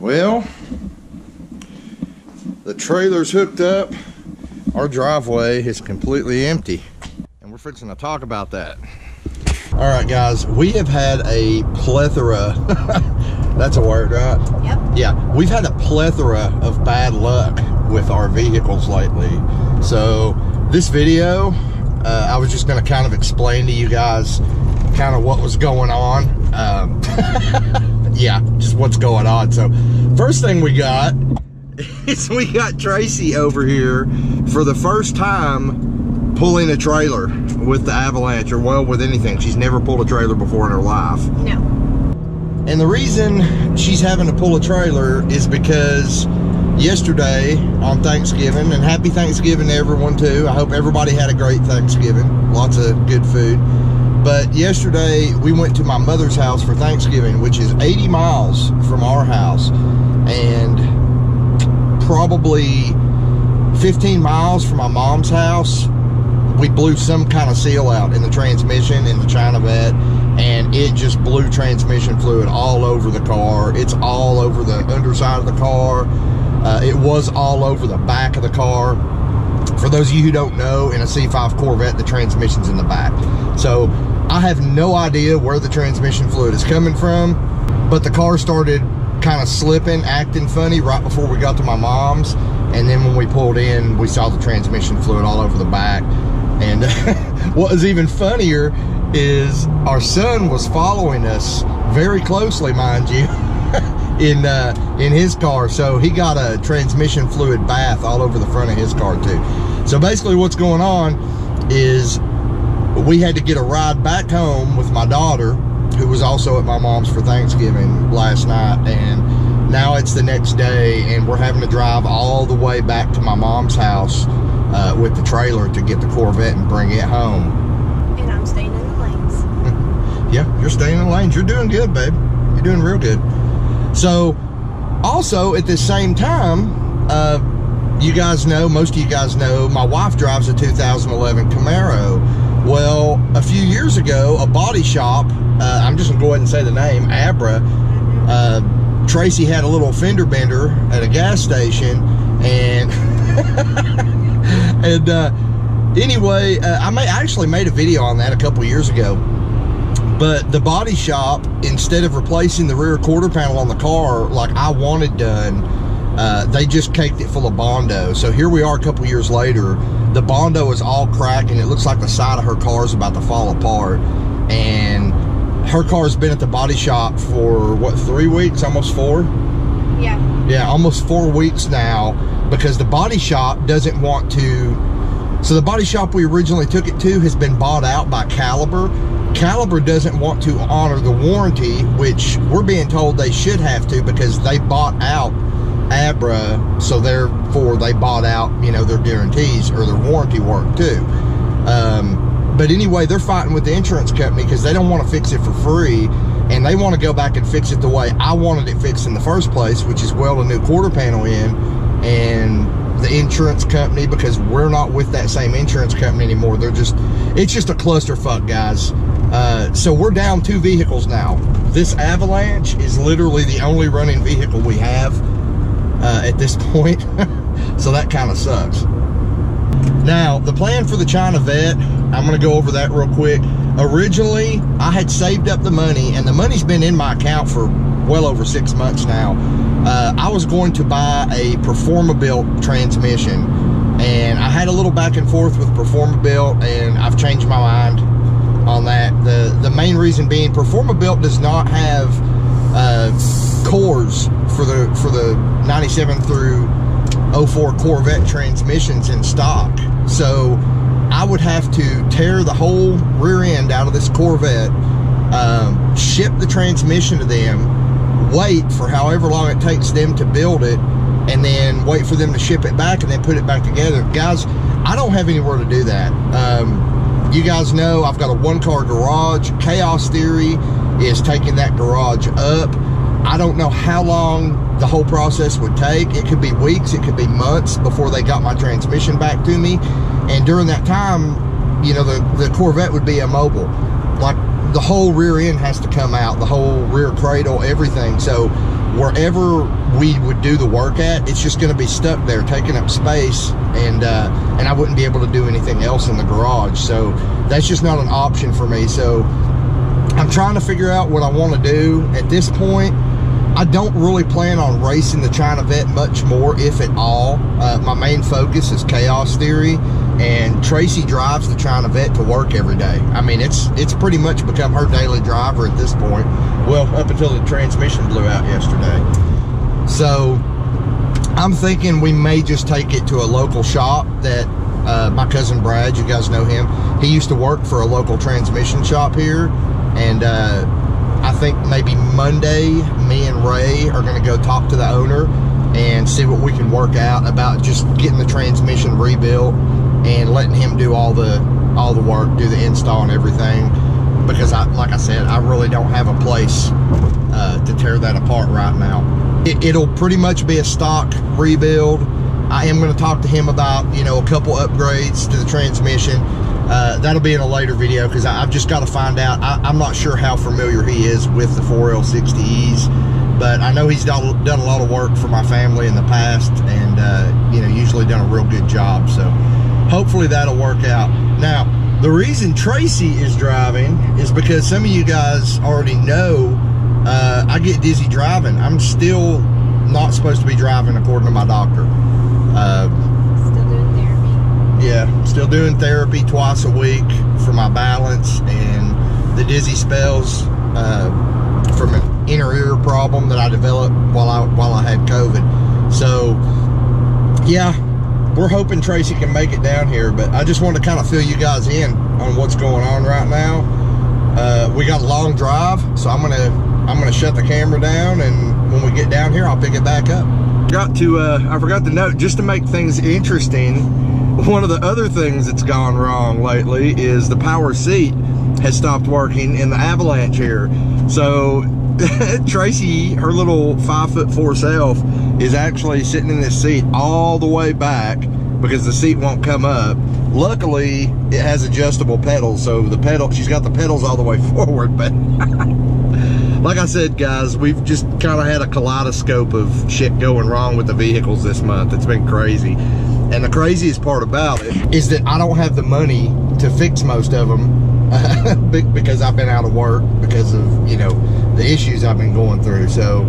Well, the trailer's hooked up. Our driveway is completely empty, and we're fixing to talk about that. All right, guys, we have had a plethora. That's a word, right? Yep. Yeah, we've had a plethora of bad luck with our vehicles lately. So this video, I was just going to kind of explain to you guys kind of what was going on. Yeah, just what's going on. So first thing we got is we got Tracy over here for the first time pulling a trailer with the Avalanche, or well, with anything. She's never pulled a trailer before in her life. No. And the reason she's having to pull a trailer is because yesterday on Thanksgiving, and happy Thanksgiving to everyone too. I hope everybody had a great Thanksgiving. Lots of good food. But yesterday we went to my mother's house for Thanksgiving, which is 80 miles from our house, and probably 15 miles from my mom's house. We blew some kind of seal out in the transmission in the CHINAVETTE, and it just blew transmission fluid all over the car. It's all over the underside of the car. It was all over the back of the car. For those of you who don't know, in a C5 Corvette, the transmission's in the back. So I have no idea where the transmission fluid is coming from, but the car started kind of slipping, acting funny right before we got to my mom's. And then when we pulled in, we saw the transmission fluid all over the back. And what was even funnier is our son was following us very closely, mind you, in his car. So he got a transmission fluid bath all over the front of his car too. So basically what's going on is we had to get a ride back home with my daughter, who was also at my mom's for Thanksgiving last night, and now it's the next day, and we're having to drive all the way back to my mom's house with the trailer to get the Corvette and bring it home. And I'm staying in the lanes. Yeah, you're staying in the lanes. You're doing good, babe. You're doing real good. So, also at the same time, you guys know, most of you guys know, my wife drives a 2011 Camaro. Well, a few years ago, a body shop, I'm just gonna go ahead and say the name, Abra, Tracy had a little fender bender at a gas station, and and anyway, I actually made a video on that a couple years ago. But the body shop, instead of replacing the rear quarter panel on the car like I wanted done, they just caked it full of Bondo. So here we are a couple years later. The Bondo is all cracking. It looks like the side of her car is about to fall apart. And her car's been at the body shop for, what, 3 weeks? Almost 4? Yeah. Yeah, almost 4 weeks now, because the body shop doesn't want to. So the body shop we originally took it to has been bought out by Caliber. Caliber doesn't want to honor the warranty, which we're being told they should have to, because they bought out Abra, so therefore they bought out, you know, their guarantees or their warranty work too. But anyway, they're fighting with the insurance company because they don't want to fix it for free, and they want to go back and fix it the way I wanted it fixed in the first place, which is weld a new quarter panel in. And the insurance company, because we're not with that same insurance company anymore, it's just a clusterfuck, guys. So we're down 2 vehicles now. This Avalanche is literally the only running vehicle we have at this point. So that kind of sucks. Now, the plan for the CHINAVETTE, I'm going to go over that real quick. Originally, I had saved up the money, and the money's been in my account for well over 6 months now. I was going to buy a Performa-Built transmission, and I had a little back and forth with Performa-Built, and I've changed my mind on that. The main reason being, Performa-Built does not have cores for the 97 through 04 Corvette transmissions in stock. So I would have to tear the whole rear end out of this Corvette, ship the transmission to them, wait for however long it takes them to build it, and then wait for them to ship it back and then put it back together. Guys, I don't have anywhere to do that. You guys know I've got a 1-car garage. Chaos Theory is taking that garage up. I don't know how long the whole process would take. It could be weeks, it could be months before they got my transmission back to me. And during that time, you know, the Corvette would be immobile. Like the whole rear end has to come out, the whole rear cradle, everything. So wherever we would do the work at, it's just going to be stuck there, taking up space, and I wouldn't be able to do anything else in the garage. So that's just not an option for me. So I'm trying to figure out what I want to do at this point. I don't really plan on racing the CHINAVETTE much more, if at all. My main focus is chaos theory, and Tracy drives the CHINAVETTE to work every day. I mean, it's pretty much become her daily driver at this point. Well, up until the transmission blew out yesterday. So I'm thinking we may just take it to a local shop that my cousin Brad, you guys know him, he used to work for a local transmission shop here, and I think maybe Monday, me and Ray are going to go talk to the owner and see what we can work out about just getting the transmission rebuilt and letting him do all the work, do the install and everything. Because like I said, I really don't have a place to tear that apart right now. It'll pretty much be a stock rebuild. I am going to talk to him about, you know, a couple upgrades to the transmission. That'll be in a later video, because I've just got to find out. I'm not sure how familiar he is with the 4L60Es, but I know he's done a lot of work for my family in the past, and you know, usually done a real good job. So hopefully that'll work out. Now, the reason Tracy is driving is because some of you guys already know I get dizzy driving. I'm still not supposed to be driving according to my doctor. Still doing therapy. Yeah, still doing therapy twice a week for my balance and the dizzy spells from an inner ear problem that I developed while I had COVID. So yeah, we're hoping Tracy can make it down here, but I just want to kind of fill you guys in on what's going on right now. We got a long drive, so I'm gonna shut the camera down, and when we get down here, I'll pick it back up. I forgot to note, just to make things interesting, one of the other things that's gone wrong lately is the power seat has stopped working in the Avalanche here. So Tracy, her little 5'4" self, is actually sitting in this seat all the way back because the seat won't come up. Luckily, it has adjustable pedals, so she's got the pedals all the way forward. But like I said, guys, we've just kind of had a kaleidoscope of shit going wrong with the vehicles this month. It's been crazy. And the craziest part about it is that I don't have the money to fix most of them because I've been out of work because of, you know, the issues I've been going through. So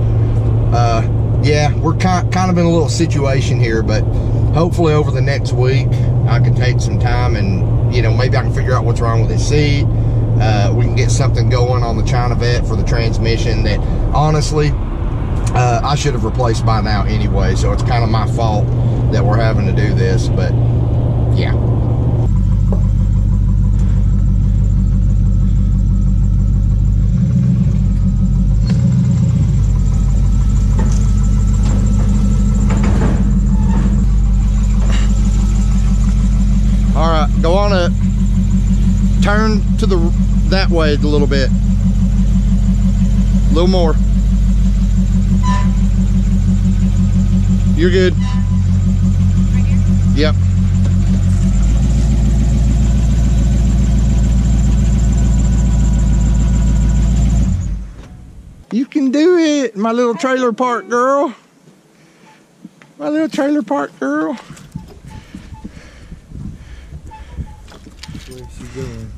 yeah, we're kind of in a little situation here, but hopefully over the next week I can take some time and, you know, maybe I can figure out what's wrong with his seat. We can get something going on the CHINAVETTE for the transmission that honestly I should have replaced by now anyway, so it's kind of my fault that we're having to do this. But yeah, all right, go on up, turn to that way a little bit, a little more. You're good. Right here? Yep. You can do it, my little trailer park girl. My little trailer park girl. Where's she going?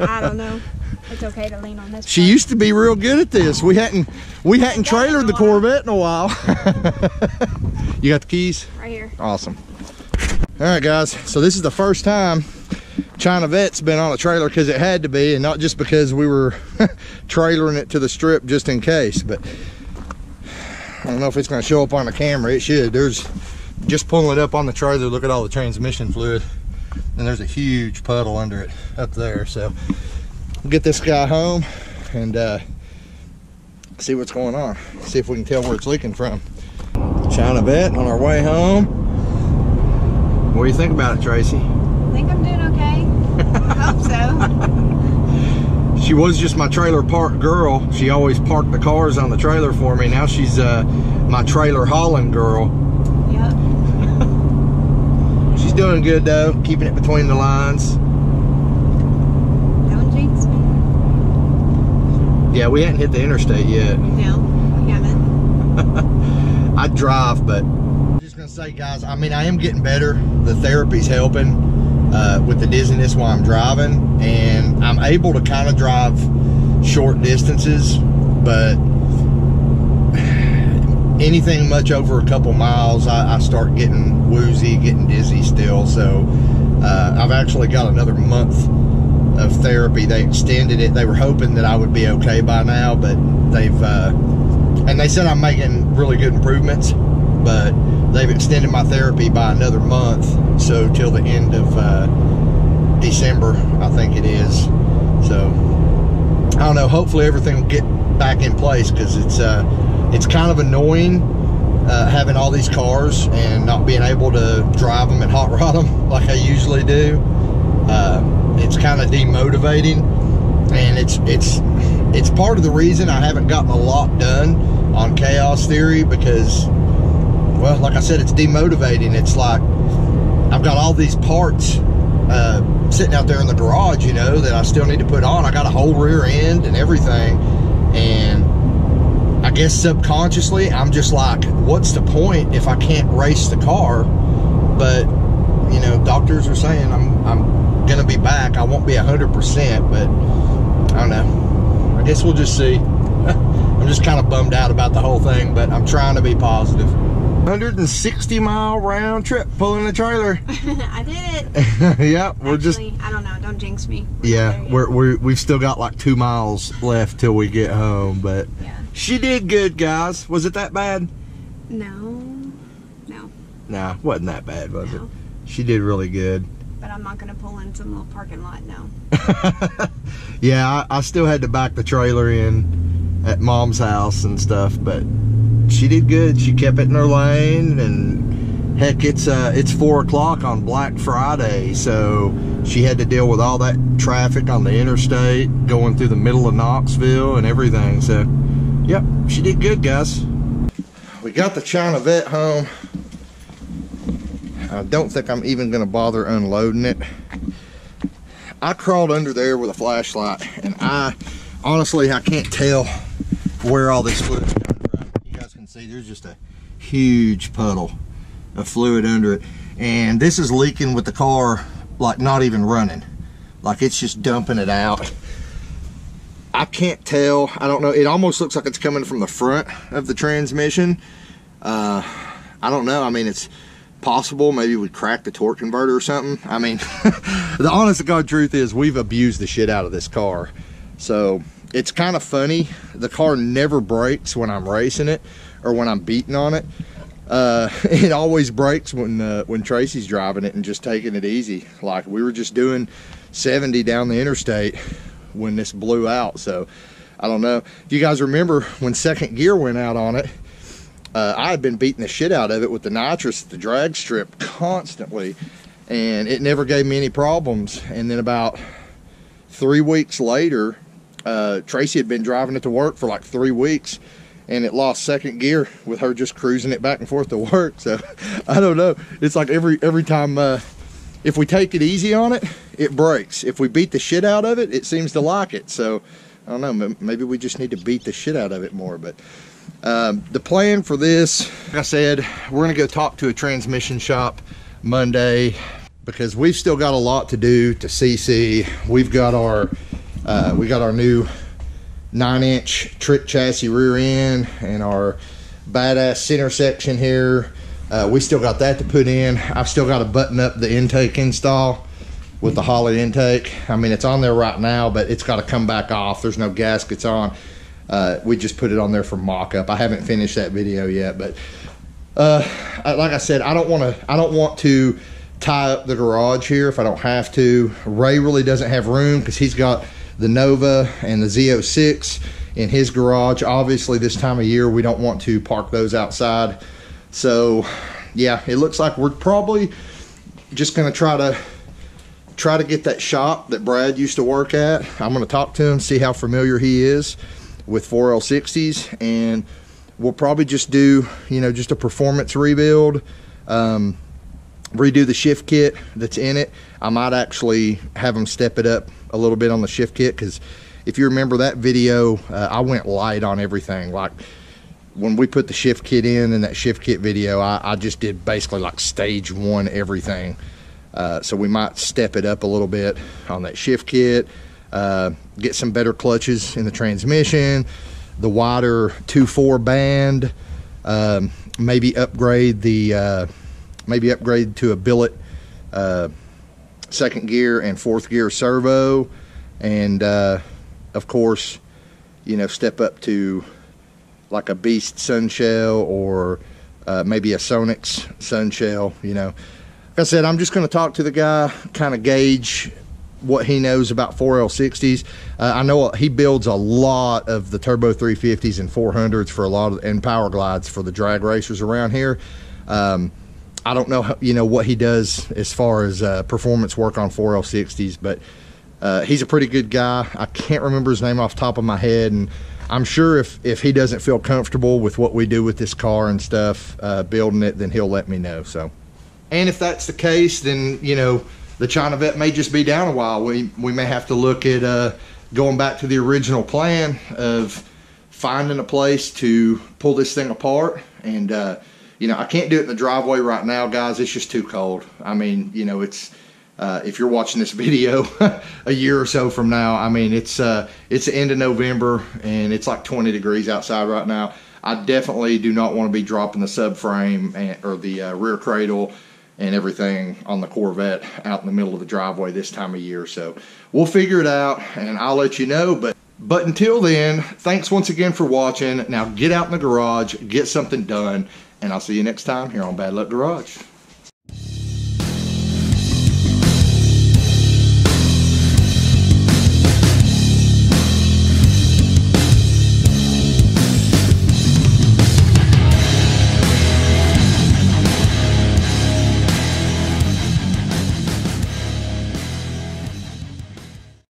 I don't know. It's okay to lean on this. She used to be real good at this. We hadn't trailered the Corvette in a while. You got the keys? Right here. Awesome. All right, guys. So this is the first time CHINAVETTE's been on a trailer, because it had to be, and not just because we were trailering it to the strip just in case. But I don't know if it's going to show up on the camera. It should. There's, just pulling it up on the trailer, look at all the transmission fluid, and there's a huge puddle under it up there. So we'll get this guy home and see what's going on, see if we can tell where it's leaking from. CHINAVETTE on our way home. What do you think about it, Tracy? I think I'm doing okay. I hope so. She was just my trailer park girl. She always parked the cars on the trailer for me. Now she's my trailer hauling girl. Yep. She's doing good though, keeping it between the lines. Don't jinx me. Yeah, we hadn't hit the interstate yet. No, we haven't. I drive, but I'm just gonna say, guys, I mean, I am getting better. The therapy's helping with the dizziness while I'm driving, and I'm able to kind of drive short distances, but anything much over a couple miles, I start getting woozy, getting dizzy still. So I've actually got another month of therapy. They extended it. They were hoping that I would be okay by now, but they've and they said I'm making really good improvements, but they've extended my therapy by another month, so till the end of December, I think it is. So I don't know, hopefully everything will get back in place, because it's kind of annoying having all these cars and not being able to drive them and hot rod them like I usually do. It's kind of demotivating, and it's part of the reason I haven't gotten a lot done on Chaos Theory, because, well, like I said, it's demotivating. It's like I've got all these parts sitting out there in the garage, you know, that I still need to put on. I got a whole rear end and everything, and I guess subconsciously I'm just like, what's the point if I can't race the car? But, you know, doctors are saying I'm gonna be back. I won't be 100%, but I don't know. I guess we'll just see. I'm just kind of bummed out about the whole thing, but I'm trying to be positive. 160-mile round trip pulling the trailer. I did it. Yeah, we're actually, just, I don't know, don't jinx me. Yeah, we've still got like 2 miles left till we get home, but yeah. She did good, guys. Was it that bad? No. Nah, wasn't that bad, was it? She did really good. But I'm not gonna pull in some little parking lot, no. Yeah, I still had to back the trailer in at Mom's house and stuff, but she did good. She kept it in her lane, and heck, it's 4 o'clock on Black Friday, so she had to deal with all that traffic on the interstate going through the middle of Knoxville and everything. So yep, she did good, guys. We got the CHINAVETTE home. I don't think I'm even gonna bother unloading it. I crawled under there with a flashlight, and honestly, I can't tell where all this fluid is coming from. You guys can see there's just a huge puddle of fluid under it, and this is leaking with the car like not even running, like it's just dumping it out. I can't tell. I don't know. It almost looks like it's coming from the front of the transmission. I don't know. I mean, it's possible maybe we cracked the torque converter or something. I mean, the honest to God truth is we've abused the shit out of this car. So it's kind of funny. The car never brakes when I'm racing it or when I'm beating on it. It always brakes when Tracy's driving it and just taking it easy. Like we were just doing 70 down the interstate when this blew out. So I don't know if you guys remember when second gear went out on it. I had been beating the shit out of it with the nitrous at the drag strip constantly, and it never gave me any problems. And then about 3 weeks later, Tracy had been driving it to work for like 3 weeks, and it lost second gear with her just cruising it back and forth to work. So I don't know. It's like every time, if we take it easy on it, it breaks. If we beat the shit out of it, it seems to like it. So I don't know. Maybe we just need to beat the shit out of it more. But the plan for this, like I said, we're gonna go talk to a transmission shop Monday, because we've still got a lot to do to CC. We've got our new 9-inch trick chassis rear end and our badass center section here. We still got that to put in. I've still got to button up the intake install with the Holley intake. I mean, it's on there right now, but it's got to come back off. There's no gaskets on. We just put it on there for mock-up. I haven't finished that video yet, but like I said, I don't want to tie up the garage here if I don't have to. Ray really doesn't have room because he's got the Nova and the Z06 in his garage. Obviously, this time of year, we don't want to park those outside. So yeah, it looks like we're probably just gonna try to get that shop that Brad used to work at. I'm gonna talk to him, see how familiar he is with 4L60s, and we'll probably just do, you know, just a performance rebuild, redo the shift kit that's in it. I might actually have them step it up a little bit on the shift kit, because if you remember that video, I went light on everything. Like when we put the shift kit in that shift kit video, I just did basically like stage 1 everything. So we might step it up a little bit on that shift kit, get some better clutches in the transmission, the wider 2.4 band, maybe upgrade to a billet second gear and fourth gear servo, and of course, you know, step up to like a Beast sun shell, or maybe a Sonix sun shell. You know, like I said, I'm just going to talk to the guy, kind of gauge what he knows about 4L60s. I know he builds a lot of the turbo 350s and 400s for a lot of, and power glides for the drag racers around here. I don't know, you know, what he does as far as performance work on 4L60s, but he's a pretty good guy. I can't remember his name off the top of my head, and I'm sure if he doesn't feel comfortable with what we do with this car and stuff, building it, then he'll let me know. So, and if that's the case, then, you know, the CHINAVETTE may just be down a while. We may have to look at going back to the original plan of finding a place to pull this thing apart. And you know, I can't do it in the driveway right now, guys. It's just too cold. I mean, you know, it's if you're watching this video a year or so from now, I mean, it's the end of November and it's like 20 degrees outside right now. I definitely do not want to be dropping the subframe or the rear cradle and everything on the Corvette out in the middle of the driveway this time of year. So we'll figure it out and I'll let you know. But until then, thanks once again for watching. Now get out in the garage, get something done, and I'll see you next time here on Bad Luck Garage.